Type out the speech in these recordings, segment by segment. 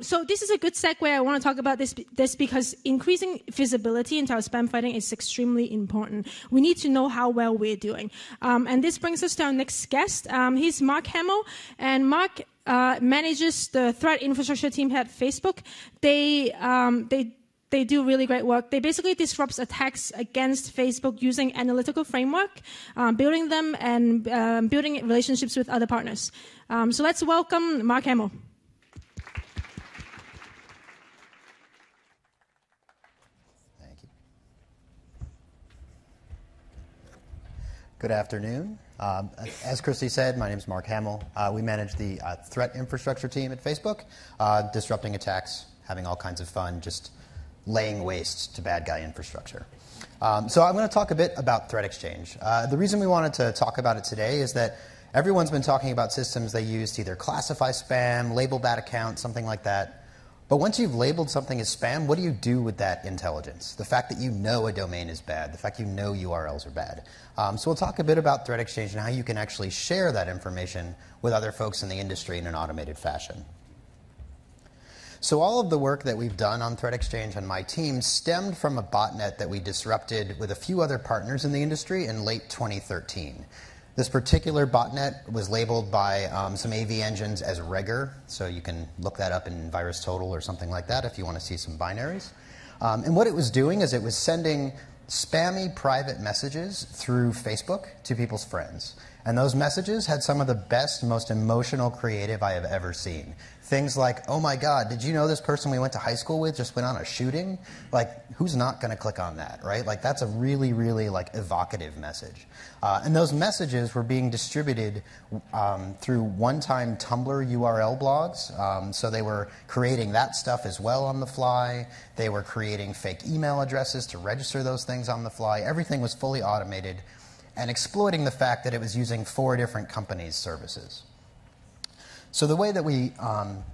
So this is a good segue. I want to talk about this because increasing visibility into our spam fighting is extremely important. We need to know how well we're doing. And this brings us to our next guest. He's Mark Hammell, and Mark manages the threat infrastructure team at Facebook. They do really great work. They basically disrupt attacks against Facebook using analytical framework, building them and building relationships with other partners. So let's welcome Mark Hammell. Thank you. Good afternoon. As Christy said, my name is Mark Hammell. We manage the threat infrastructure team at Facebook, disrupting attacks, having all kinds of fun, just laying waste to bad guy infrastructure. So I'm going to talk a bit about ThreatExchange. The reason we wanted to talk about it today is that everyone's been talking about systems they use to either classify spam, label bad accounts, something like that. But once you've labeled something as spam, what do you do with that intelligence? The fact that you know a domain is bad, the fact you know URLs are bad. So we'll talk a bit about ThreatExchange and how you can actually share that information with other folks in the industry in an automated fashion. So all of the work that we've done on ThreatExchange and my team stemmed from a botnet that we disrupted with a few other partners in the industry in late 2013. This particular botnet was labeled by some AV engines as Regger, so you can look that up in VirusTotal or something like that if you want to see some binaries. And what it was doing is it was sending spammy private messages through Facebook to people's friends. And those messages had some of the best, most emotional creative I have ever seen. Things like, oh my God, did you know this person we went to high school with just went on a shooting? Like, who's not going to click on that, right? Like, that's a really, really like evocative message. And those messages were being distributed through one-time Tumblr URL blogs. So they were creating that stuff as well on the fly. They were creating fake email addresses to register those things on the fly. Everything was fully automated and exploiting the fact that it was using 4 different companies' services. So the way that we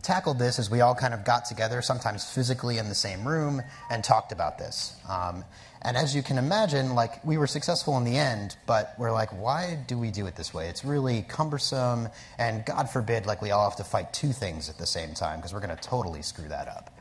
tackled this is we all kind of got together, sometimes physically in the same room, and talked about this. And as you can imagine, like, we were successful in the end, but we're like, why do we do it this way? It's really cumbersome, and God forbid, like, we all have to fight 2 things at the same time, because we're going to totally screw that up.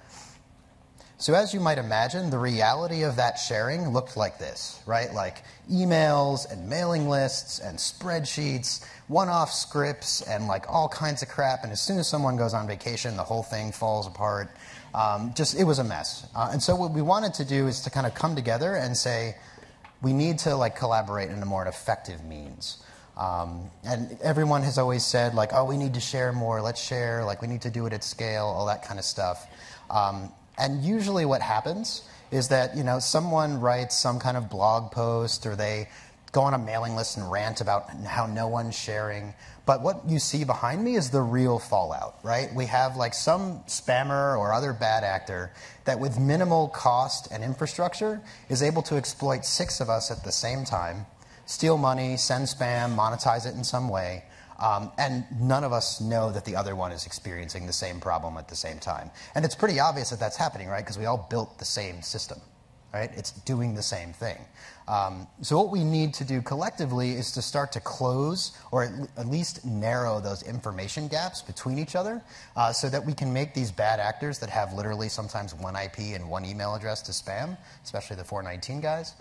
So as you might imagine, the reality of that sharing looked like this, right? Like emails and mailing lists and spreadsheets, one-off scripts, and like all kinds of crap. And as soon as someone goes on vacation, the whole thing falls apart. It was a mess. And so what we wanted to do is to kind of come together and say, we need to like collaborate in a more effective means. And everyone has always said, like, oh, we need to share more, let's share, like, we need to do it at scale, all that kind of stuff. And usually what happens is that, you know, someone writes some kind of blog post or they go on a mailing list and rant about how no one's sharing. But what you see behind me is the real fallout, right? We have like some spammer or other bad actor that with minimal cost and infrastructure is able to exploit 6 of us at the same time, steal money, send spam, monetize it in some way. And none of us know that the other one is experiencing the same problem at the same time. And it's pretty obvious that that's happening, right? Because we all built the same system, right? It's doing the same thing. So what we need to do collectively is to start to close or at least narrow those information gaps between each other so that we can make these bad actors that have literally sometimes 1 IP and 1 email address to spam, especially the 419 guys,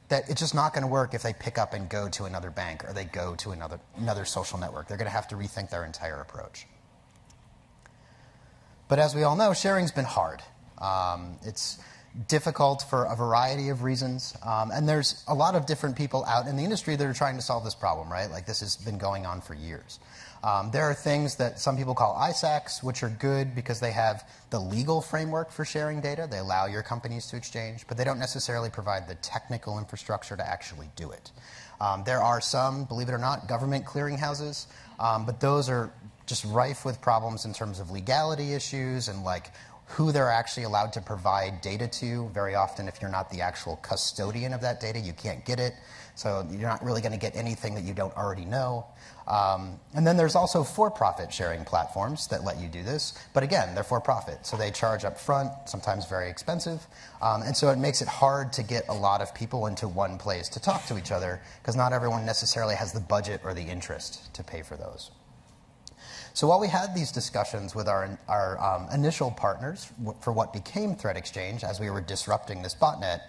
that it's just not going to work if they pick up and go to another bank or they go to another social network. They're going to have to rethink their entire approach. But as we all know, sharing's been hard. It's difficult for a variety of reasons. And there's a lot of different people out in the industry that are trying to solve this problem, right? Like, this has been going on for years. There are things that some people call ISACs, which are good because they have the legal framework for sharing data. They allow your companies to exchange, but they don't necessarily provide the technical infrastructure to actually do it. There are some, believe it or not, government clearinghouses, but those are just rife with problems in terms of legality issues and like who they're actually allowed to provide data to. Very often, if you're not the actual custodian of that data, you can't get it. So you're not really going to get anything that you don't already know. And then there's also for-profit sharing platforms that let you do this. But again, they're for-profit, so they charge up front, sometimes very expensive. And so it makes it hard to get a lot of people into one place to talk to each other, because not everyone necessarily has the budget or the interest to pay for those. So while we had these discussions with our initial partners for what became ThreatExchange as we were disrupting this botnet,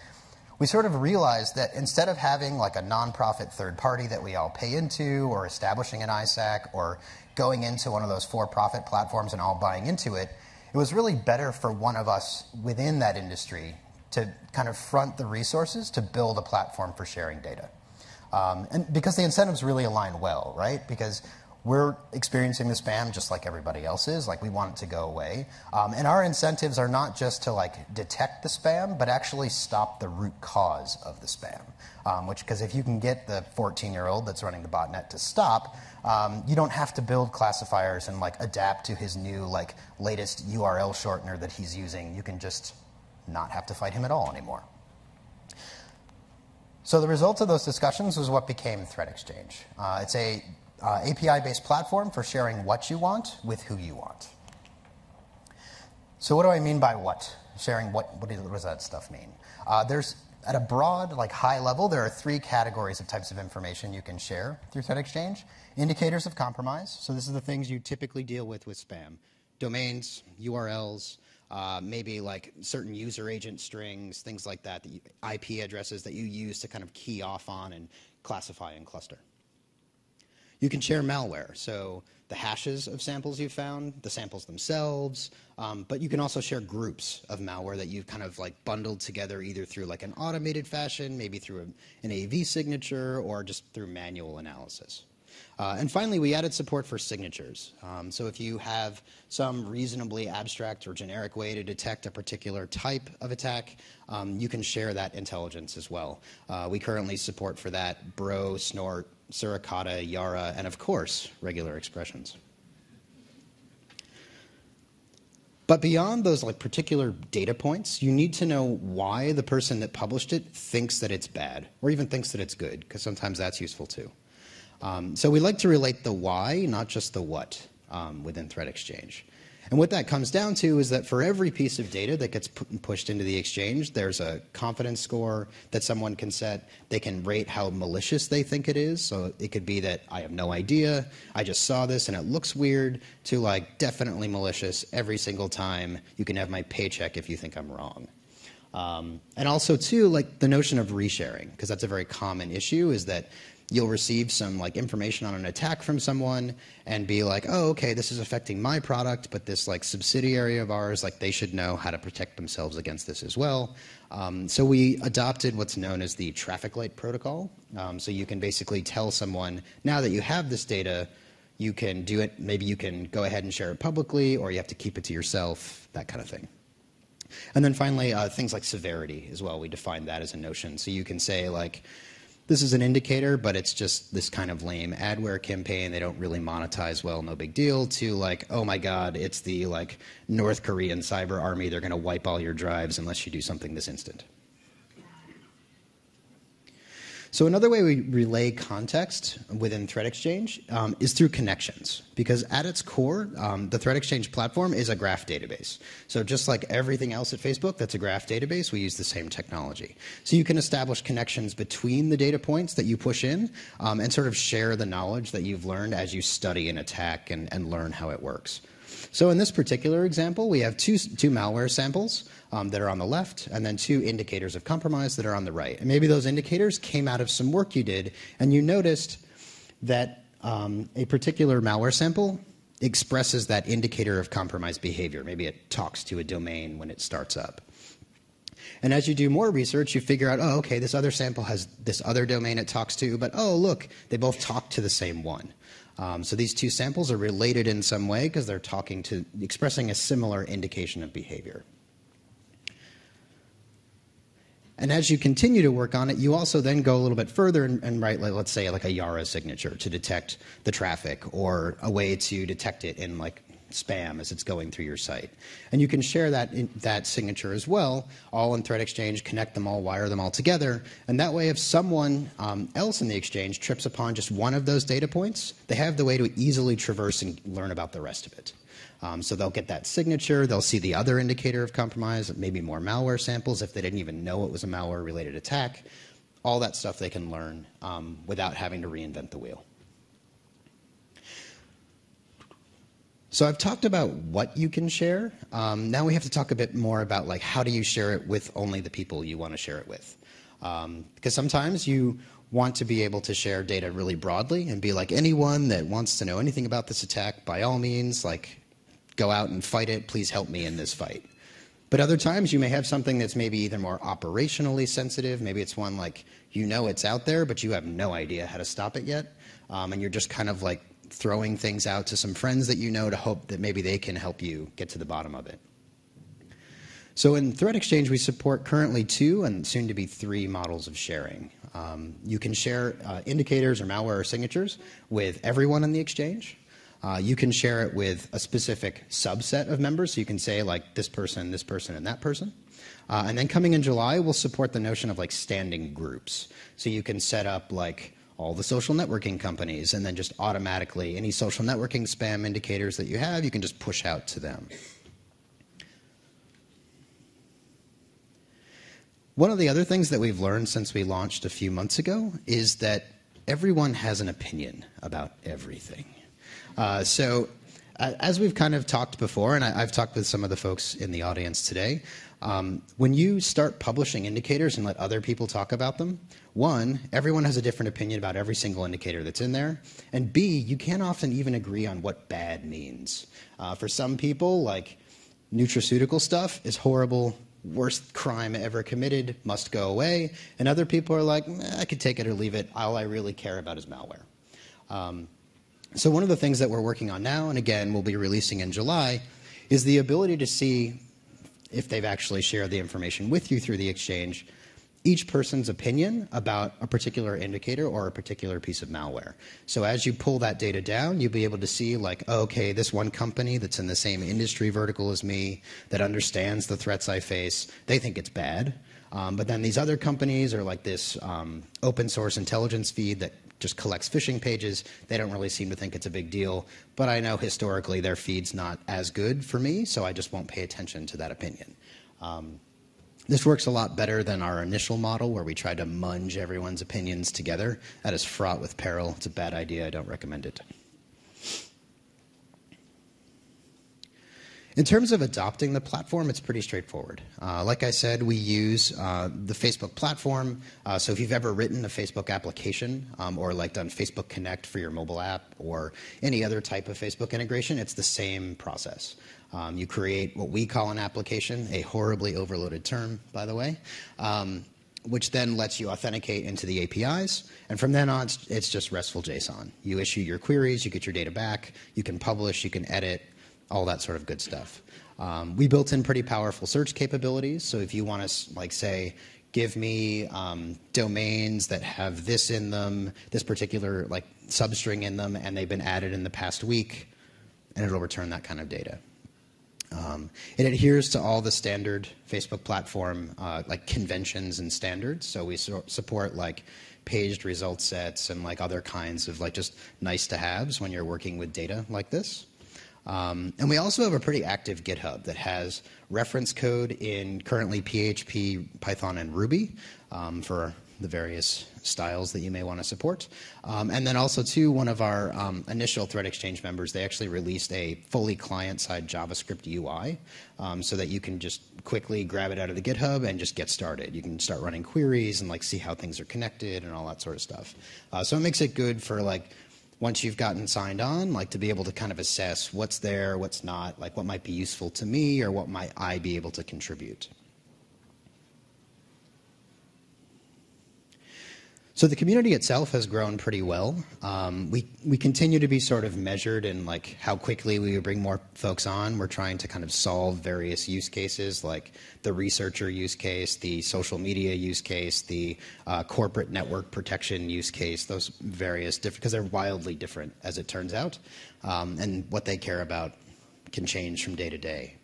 we sort of realized that instead of having like a nonprofit third party that we all pay into, or establishing an ISAC, or going into one of those for-profit platforms and all buying into it, it was really better for one of us within that industry to kind of front the resources to build a platform for sharing data. And because the incentives really align well, right? Because we're experiencing the spam just like everybody else is. Like, we want it to go away. And our incentives are not just to like detect the spam, but actually stop the root cause of the spam. Because if you can get the 14-year-old that's running the botnet to stop, you don't have to build classifiers and like adapt to his new like latest URL shortener that he's using. You can just not have to fight him at all anymore. So the result of those discussions was what became ThreatExchange. It's a API-based platform for sharing what you want with who you want. So what do I mean by what? Sharing what does that stuff mean? There's, at a broad, like high level, there are 3 categories of types of information you can share through ThreatExchange. Indicators of compromise. So this is the things you typically deal with spam. Domains, URLs, maybe like certain user agent strings, things like that, IP addresses that you use to kind of key off on and classify and cluster. You can share malware, so the hashes of samples you've found, the samples themselves, but you can also share groups of malware that you've kind of like bundled together either through like an automated fashion, maybe through an AV signature, or just through manual analysis. And finally, we added support for signatures. So if you have some reasonably abstract or generic way to detect a particular type of attack, you can share that intelligence as well. We currently support for that bro, snort, suricata, yara, and of course, regular expressions. But beyond those like particular data points, you need to know why the person that published it thinks that it's bad, or even thinks that it's good, because sometimes that's useful too. So we like to relate the why, not just the what, within ThreatExchange. And what that comes down to is that for every piece of data that gets pushed into the exchange, there's a confidence score that someone can set. They can rate how malicious they think it is. So it could be that I have no idea, I just saw this and it looks weird, to like definitely malicious every single time. You can have my paycheck if you think I'm wrong. And also too, like the notion of resharing, because that's a very common issue, is that you'll receive some like information on an attack from someone and be like, oh, okay, this is affecting my product, but this like subsidiary of ours, like they should know how to protect themselves against this as well. So we adopted what's known as the traffic light protocol. So you can basically tell someone, now that you have this data, you can do it, maybe you can go ahead and share it publicly, or you have to keep it to yourself, that kind of thing. And then finally, things like severity as well. We define that as a notion. So you can say like, this is an indicator, but it's just this kind of lame adware campaign. They don't really monetize well, no big deal, to like, oh my God, it's the like North Korean cyber army. They're going to wipe all your drives unless you do something this instant. So another way we relay context within ThreatExchange is through connections, because at its core, the ThreatExchange platform is a graph database. So just like everything else at Facebook that's a graph database, we use the same technology. So you can establish connections between the data points that you push in and sort of share the knowledge that you've learned as you study an attack and learn how it works. So in this particular example, we have two malware samples that are on the left, and then 2 indicators of compromise that are on the right. And maybe those indicators came out of some work you did, and you noticed that a particular malware sample expresses that indicator of compromised behavior. Maybe it talks to a domain when it starts up. And as you do more research, you figure out, oh, okay, this other sample has this other domain it talks to, but oh, look, they both talk to the same one. So these 2 samples are related in some way because they're expressing a similar indication of behavior. And as you continue to work on it, you also then go a little bit further and write, like, let's say, like a Yara signature to detect the traffic, or a way to detect it in like spam as it's going through your site. And you can share that signature as well, all in ThreatExchange, connect them all, wire them all together. And that way, if someone else in the exchange trips upon just one of those data points, they have the way to easily traverse and learn about the rest of it. So they'll get that signature, they'll see the other indicator of compromise, maybe more malware samples if they didn't even know it was a malware-related attack. All that stuff they can learn without having to reinvent the wheel. So I've talked about what you can share. Now we have to talk a bit more about like how do you share it with only the people you want to share it with. Because sometimes you want to be able to share data really broadly and be like, anyone that wants to know anything about this attack, by all means, like, go out and fight it. Please help me in this fight. But other times you may have something that's maybe either more operationally sensitive. Maybe it's one like, you know it's out there, but you have no idea how to stop it yet. And you're just kind of like throwing things out to some friends that you know to hope that maybe they can help you get to the bottom of it. So in ThreatExchange, we support currently 2 and soon to be 3 models of sharing. You can share indicators or malware or signatures with everyone in the exchange. You can share it with a specific subset of members. So you can say like this person, and that person. And then coming in July, we'll support the notion of like standing groups. So you can set up like all the social networking companies and then just automatically any social networking spam indicators that you have, you can just push out to them. One of the other things that we've learned since we launched a few months ago is that everyone has an opinion about everything. So as we've kind of talked before, and I've talked with some of the folks in the audience today, when you start publishing indicators and let other people talk about them, 1, everyone has a different opinion about every single indicator that's in there, and B, you can't often even agree on what bad means. For some people, like nutraceutical stuff is horrible, worst crime ever committed, must go away, and other people are like, I could take it or leave it, all I really care about is malware. So one of the things that we're working on now, and again we'll be releasing in July, is the ability to see if they've actually shared the information with you through the exchange, each person's opinion about a particular indicator or a particular piece of malware. So as you pull that data down, you'll be able to see like, oh, okay, this one company that's in the same industry vertical as me, that understands the threats I face, they think it's bad. But then these other companies are like this open source intelligence feed that just collects phishing pages. They don't really seem to think it's a big deal. But I know historically their feed's not as good for me, so I just won't pay attention to that opinion. This works a lot better than our initial model where we tried to munge everyone's opinions together. That is fraught with peril. It's a bad idea. I don't recommend it. In terms of adopting the platform, it's pretty straightforward. Like I said, we use the Facebook platform. So if you've ever written a Facebook application or like done Facebook Connect for your mobile app or any other type of Facebook integration, it's the same process. You create what we call an application, a horribly overloaded term, by the way, which then lets you authenticate into the APIs. And from then on, it's just RESTful JSON. You issue your queries, you get your data back, you can publish, you can edit, all that sort of good stuff. We built in pretty powerful search capabilities. So if you want to, like, say, give me domains that have this in them, this particular like substring in them, and they've been added in the past week, and it'll return that kind of data. It adheres to all the standard Facebook platform like conventions and standards. So we support like paged result sets and like other kinds of like just nice to haves when you're working with data like this. And we also have a pretty active GitHub that has reference code in currently PHP, Python, and Ruby for the various styles that you may want to support. And then also, too, one of our initial ThreatExchange members, they actually released a fully client-side JavaScript UI so that you can just quickly grab it out of the GitHub and just get started. You can start running queries and like see how things are connected and all that sort of stuff. So it makes it good for like once you've gotten signed on, like to be able to kind of assess what's there, what's not, like what might be useful to me or what might I be able to contribute. So the community itself has grown pretty well. We continue to be sort of measured in like how quickly we bring more folks on. We're trying to kind of solve various use cases like the researcher use case, the social media use case, the corporate network protection use case, those various different, because they're wildly different as it turns out. And what they care about can change from day to day.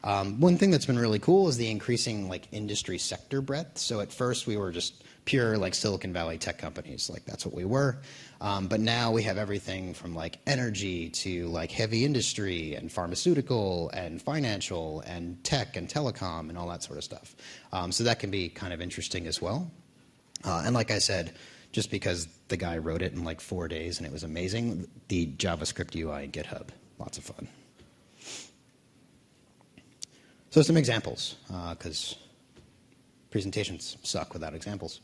One thing that's been really cool is the increasing like industry sector breadth. So at first we were just pure like Silicon Valley tech companies, like that's what we were. But now we have everything from like energy to like heavy industry and pharmaceutical and financial and tech and telecom and all that sort of stuff. So that can be kind of interesting as well. And like I said, just because the guy wrote it in like 4 days and it was amazing, the JavaScript UI in GitHub, lots of fun. So some examples, because presentations suck without examples.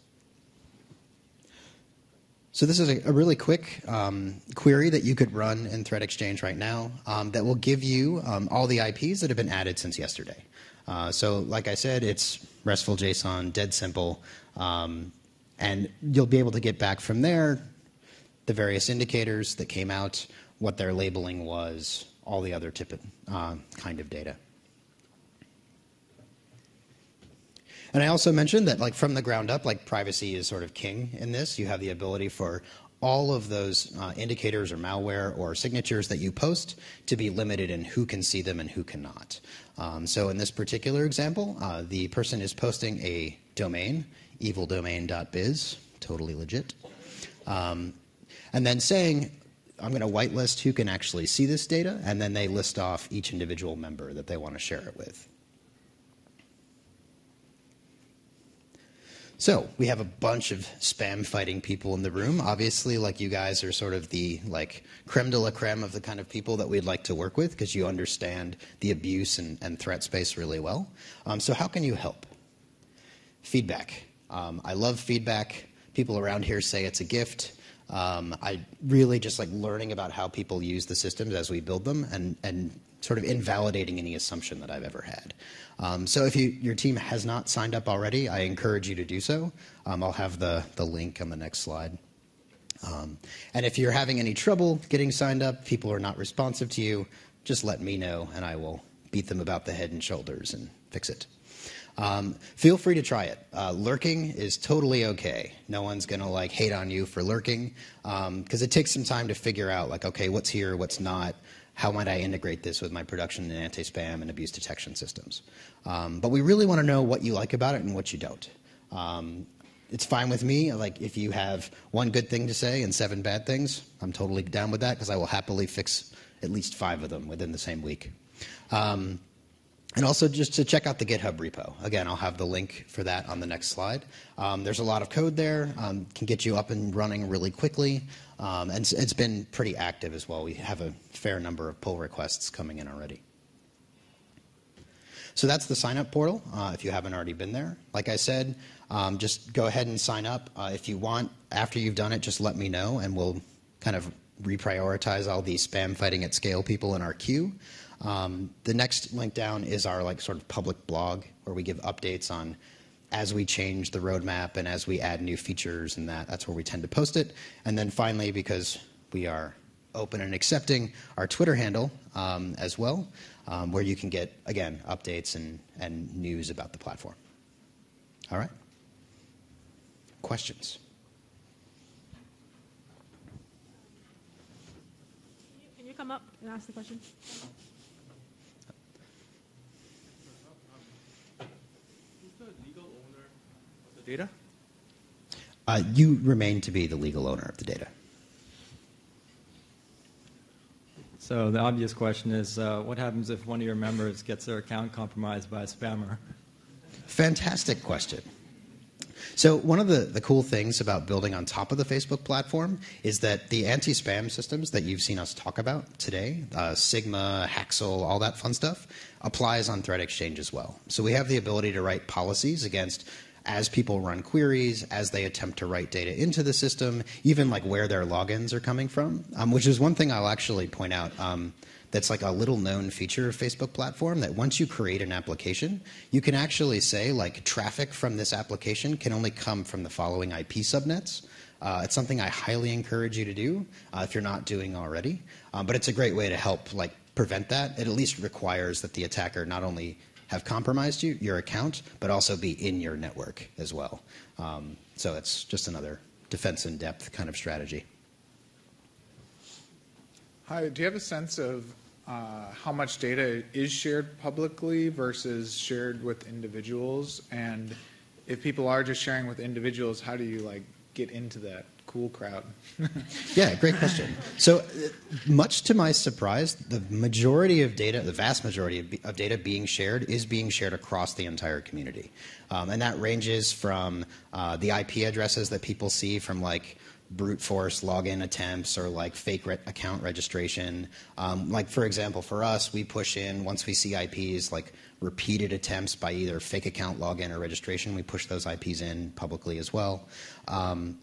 So this is a really quick query that you could run in ThreatExchange right now that will give you all the IPs that have been added since yesterday. So like I said, it's RESTful JSON, dead simple, and you'll be able to get back from there the various indicators that came out, what their labeling was, all the other kind of data. And I also mentioned that, like, from the ground up, like, privacy is sort of king in this. You have the ability for all of those indicators or malware or signatures that you post to be limited in who can see them and who cannot. So in this particular example, the person is posting a domain, evildomain.biz, totally legit, and then saying, I'm going to whitelist who can actually see this data, and then they list off each individual member that they want to share it with. So we have a bunch of spam fighting people in the room. Obviously, like, you guys are sort of the, like, creme de la creme of the kind of people that we'd like to work with because you understand the abuse and threat space really well. So how can you help? Feedback. I love feedback. People around here say it's a gift. I really just like learning about how people use the systems as we build them and sort of invalidating any assumption that I've ever had. So if your team has not signed up already, I encourage you to do so. I'll have the link on the next slide. And if you're having any trouble getting signed up, people are not responsive to you, just let me know and I will beat them about the head and shoulders and fix it. Feel free to try it. Lurking is totally okay. No one's going to, like, hate on you for lurking because it takes some time to figure out, like, okay, what's here, what's not, how might I integrate this with my production and anti-spam and abuse detection systems. But we really want to know what you like about it and what you don't. It's fine with me. Like, if you have one good thing to say and 7 bad things, I'm totally down with that because I will happily fix at least 5 of them within the same week. And also just to check out the GitHub repo. Again, I'll have the link for that on the next slide. There's a lot of code there, can get you up and running really quickly. And it's been pretty active as well. We have a fair number of pull requests coming in already. So that's the sign-up portal, if you haven't already been there. Like I said, just go ahead and sign up. If you want, after you've done it, just let me know, and we'll kind of reprioritize all these spam fighting at scale people in our queue. The next link down is our, like, sort of public blog where we give updates on as we change the roadmap and as we add new features, and that's where we tend to post it. And then finally, because we are open and accepting, our Twitter handle as well, where you can get, again, updates and news about the platform. All right? Questions? Can you come up and ask the question? Data? You remain to be the legal owner of the data. So the obvious question is, what happens if one of your members gets their account compromised by a spammer? Fantastic question. So one of the cool things about building on top of the Facebook platform is that the anti-spam systems that you've seen us talk about today, Sigma, Haxel, all that fun stuff, applies on ThreatExchange as well. So we have the ability to write policies against, as people run queries, as they attempt to write data into the system, even like where their logins are coming from, which is one thing I'll actually point out that's like a little known feature of Facebook platform, that once you create an application, you can actually say, like, traffic from this application can only come from the following IP subnets. It's something I highly encourage you to do if you're not doing already. But it's a great way to help, like, prevent that. It at least requires that the attacker not only have compromised your account, but also be in your network as well. So it's just another defense in depth kind of strategy. Hi, do you have a sense of how much data is shared publicly versus shared with individuals? And if people are just sharing with individuals, how do you, like, get into that cool crowd? Yeah, great question. So much to my surprise, the majority of data, the vast majority of data being shared is being shared across the entire community. And that ranges from the IP addresses that people see from, like, brute force login attempts or like fake account registration. Like for example, for us, we push in once we see IPs like repeated attempts by either fake account login or registration, we push those IPs in publicly as well.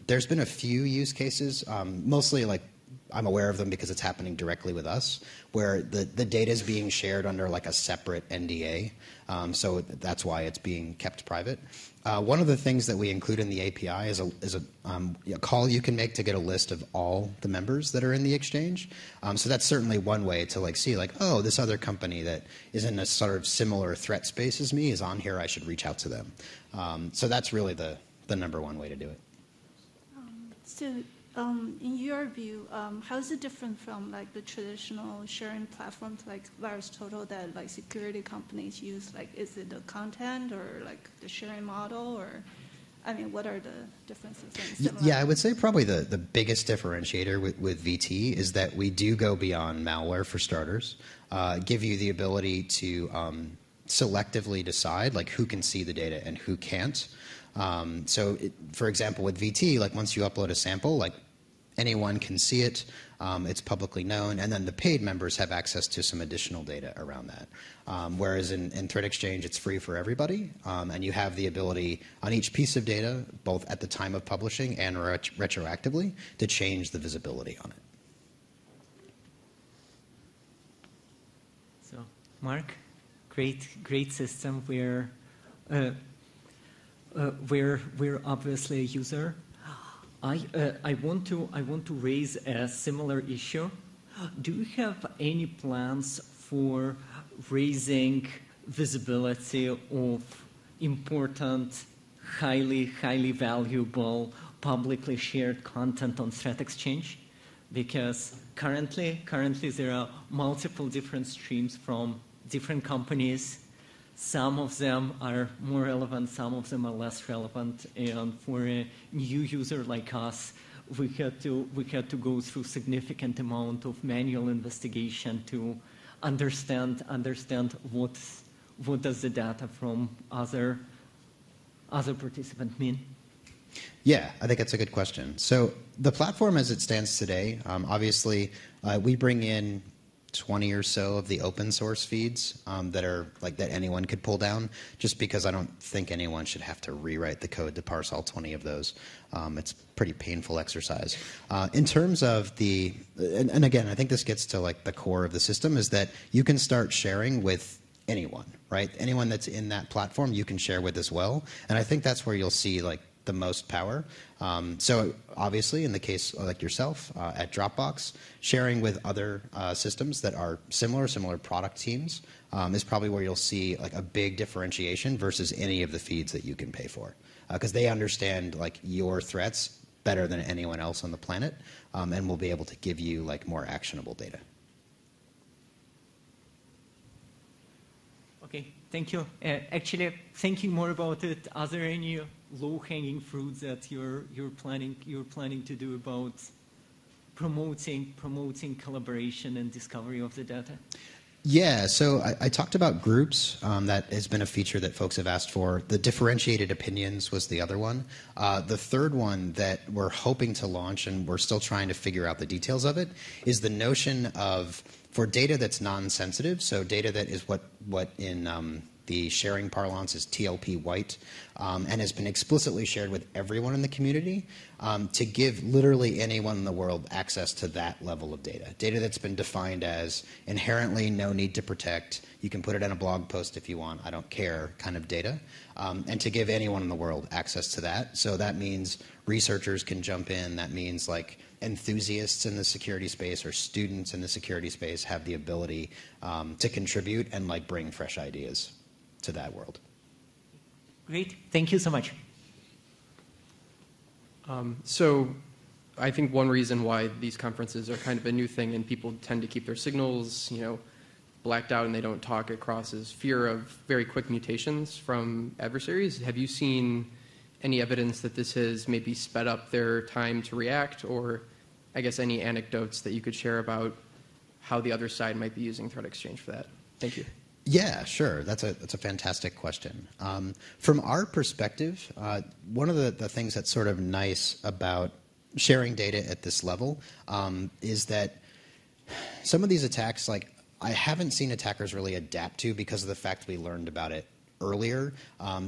There's been a few use cases, mostly like I'm aware of them because it's happening directly with us, where the data is being shared under like a separate NDA. So that's why it's being kept private. One of the things that we include in the API is a call you can make to get a list of all the members that are in the exchange. So that's certainly one way to like see like, oh, this other company that is in a sort of similar threat space as me is on here. I should reach out to them. So that's really the number one way to do it. In your view, how is it different from like the traditional sharing platforms like VirusTotal that like security companies use? Like, is it the content or like the sharing model, or I mean, what are the differences? Yeah, I would say probably the biggest differentiator with VT is that we do go beyond malware for starters, give you the ability to selectively decide like who can see the data and who can't. So, for example, with VT, like once you upload a sample, like anyone can see it, it's publicly known, and then the paid members have access to some additional data around that. Whereas in ThreatExchange, it's free for everybody, and you have the ability on each piece of data, both at the time of publishing and retroactively, to change the visibility on it. So, Mark, great system where we're obviously a user. I want to raise a similar issue. Do you have any plans for raising visibility of important, highly valuable, publicly shared content on ThreatExchange? Because currently there are multiple different streams from different companies. Some of them are more relevant, some of them are less relevant, and for a new user like us, we had to go through significant amount of manual investigation to understand what does the data from other participants mean. Yeah, I think that's a good question. So the platform as it stands today, obviously, we bring in 20 or so of the open source feeds that are like that anyone could pull down, just because I don't think anyone should have to rewrite the code to parse all 20 of those. It's a pretty painful exercise. In terms of and again, I think this gets to like the core of the system, is that you can start sharing with anyone, right? Anyone that's in that platform you can share with as well. And I think that's where you'll see like the most power. So obviously, in the case like yourself at Dropbox, sharing with other systems that are similar product teams is probably where you'll see like a big differentiation versus any of the feeds that you can pay for, because they understand like your threats better than anyone else on the planet, and will be able to give you like more actionable data. Okay, thank you. Actually, thinking more about it, are there any low-hanging fruits that you're planning to do about promoting collaboration and discovery of the data? Yeah, so I talked about groups. That has been a feature that folks have asked for. The differentiated opinions was the other one. The third one that we're hoping to launch, and we're still trying to figure out the details of it, is the notion of, for data that's non-sensitive, so data that is what in the sharing parlance is TLP white, and has been explicitly shared with everyone in the community, to give literally anyone in the world access to that level of data. Data that's been defined as inherently no need to protect, you can put it in a blog post if you want, I don't care kind of data, and to give anyone in the world access to that. So that means researchers can jump in, that means like enthusiasts in the security space or students in the security space have the ability to contribute and like bring fresh ideas to that world. Great, thank you so much. So I think one reason why these conferences are kind of a new thing and people tend to keep their signals, blacked out and they don't talk across is fear of very quick mutations from adversaries. Have you seen any evidence that this has maybe sped up their time to react, or I guess any anecdotes that you could share about how the other side might be using ThreatExchange for that? Thank you. Yeah, sure. That's a fantastic question. From our perspective, one of the things that's sort of nice about sharing data at this level is that some of these attacks, like, I haven't seen attackers really adapt to because of the fact we learned about it earlier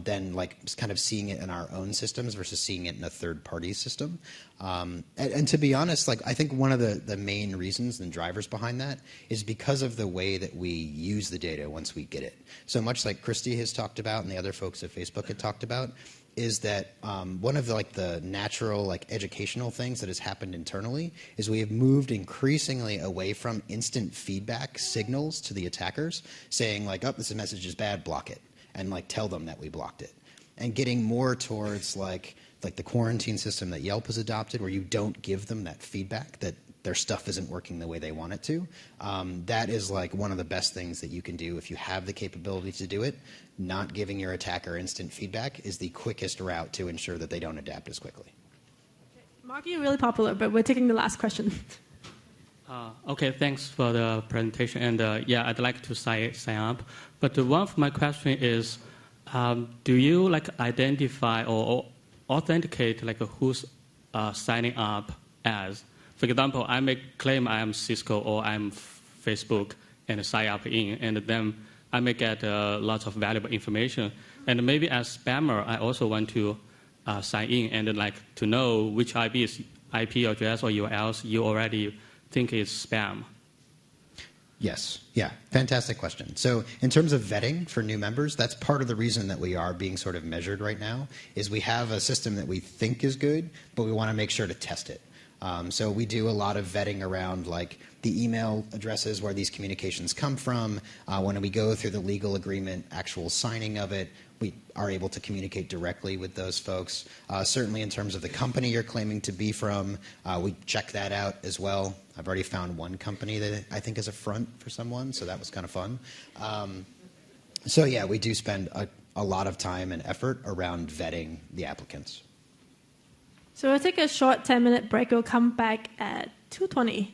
than like kind of seeing it in our own systems versus seeing it in a third-party system. And to be honest, like, I think one of the main reasons and drivers behind that is because of the way that we use the data once we get it. So much like Christy has talked about and the other folks at Facebook had talked about, is that one of the natural educational things that has happened internally is we have moved increasingly away from instant feedback signals to the attackers saying like, oh, this message is bad, block it, and like tell them that we blocked it, and getting more towards like the quarantine system that Yelp has adopted, where you don't give them that feedback that their stuff isn't working the way they want it to. That is like one of the best things that you can do if you have the capability to do it. Not giving your attacker instant feedback is the quickest route to ensure that they don't adapt as quickly. Mark, you're really popular, but we're taking the last question. Okay, thanks for the presentation. And yeah, I'd like to sign up. But one of my question is, do you identify or authenticate who's signing up as? For example, I may claim I am Cisco or I'm Facebook and sign up in, and then I may get lots of valuable information. And maybe as spammer, I also want to sign in and to know which IP address or URLs you already think is spam. Yes. Yeah. Fantastic question. So in terms of vetting for new members, that's part of the reason that we are being sort of measured right now, is we have a system that we think is good, but we want to make sure to test it. So we do a lot of vetting around the email addresses where these communications come from. When we go through the legal agreement, actual signing of it, we are able to communicate directly with those folks. Certainly in terms of the company you're claiming to be from, we check that out as well. I've already found one company that I think is a front for someone, so that was kind of fun. So yeah, we do spend a lot of time and effort around vetting the applicants. So we'll take a short 10-minute break. We'll come back at 2:20.